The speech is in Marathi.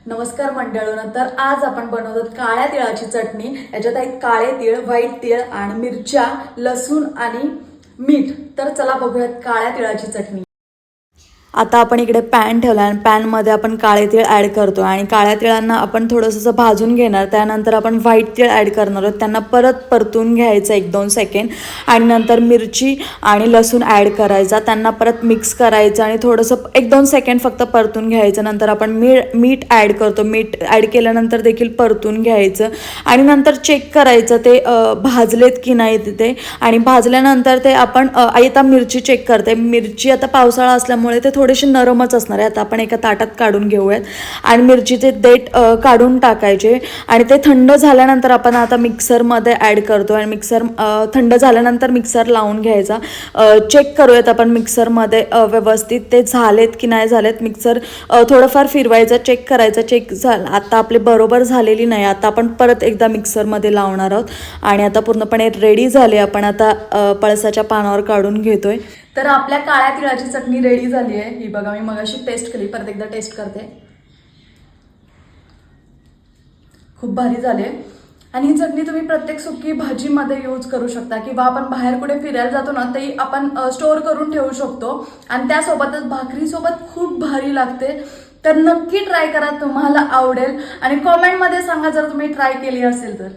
नमस्कार मंडळींनो, तर आज आपण बनवतो काळ्या तिळाची चटणी। याच्यात आहेत काळे तीळ, व्हाईट तीळ आणि मिरच्या, लसूण आणि मीठ। तर चला बघूयात काळ्या तिळाची चटणी। आता आपण इकडे पॅन ठेवला आणि पॅनमध्ये आपण काळे तीळ ॲड करतो आणि काळ्या तिळांना आपण थोडंसं भाजून घेणार। त्यानंतर आपण व्हाईट तीळ ॲड करणार आहोत, त्यांना परत परतून घ्यायचं 1-2 सेकंड आणि नंतर मिरची आणि लसूण ॲड करायचा, त्यांना परत मिक्स करायचं आणि थोडंसं 1-2 सेकंड फक्त परतून घ्यायचं। नंतर आपण मीठ ॲड करतो, मीठ ॲड केल्यानंतर देखील परतून घ्यायचं आणि नंतर चेक करायचं ते भाजलेत की नाही ते। आणि भाजल्यानंतर ते आपण आता मिरची चेक करते, मिरची आता पावसाळा असल्यामुळे ते थोडेसे नरमच असणार आहे। आता आपण एका ताटात काढून घेऊयात आणि मिरचीचे देठ काढून टाकायचे आणि ते थंड झाल्यानंतर आपण आता मिक्सरमध्ये ॲड करतो आणि मिक्सर थंड झाल्यानंतर मिक्सर लावून घ्यायचा। चेक करूयात आपण मिक्सरमध्ये व्यवस्थित ते झालेत की नाही झालेत। मिक्सर थोडंफार फिरवायचं, चेक करायचं, चेक झालं आता आपले बरोबर झालेली नाही। आता आपण परत एकदा मिक्सरमध्ये लावणार आहोत आणि आता पूर्णपणे रेडी झाले। आपण आता पळसाच्या पानावर काढून घेतोय। तर आपल्या काळ्या तिळाची चटणी रेडी झाली आहे। ही बघा, मी मगाशी टेस्ट केली, परत एकदा टेस्ट करते। खूप भारी झाली आहे आणि ही चटणी तुम्ही प्रत्येक सुकी भाजीमध्ये यूज करू शकता किंवा आपण बाहेर कुठे फिरायला जातो ना, तरी आपण स्टोअर करून ठेवू शकतो आणि त्यासोबतच भाकरीसोबत खूप भारी लागते। तर नक्की ट्राय करा, तुम्हाला आवडेल आणि कमेंटमध्ये सांगा जर तुम्ही ट्राय केली असेल तर।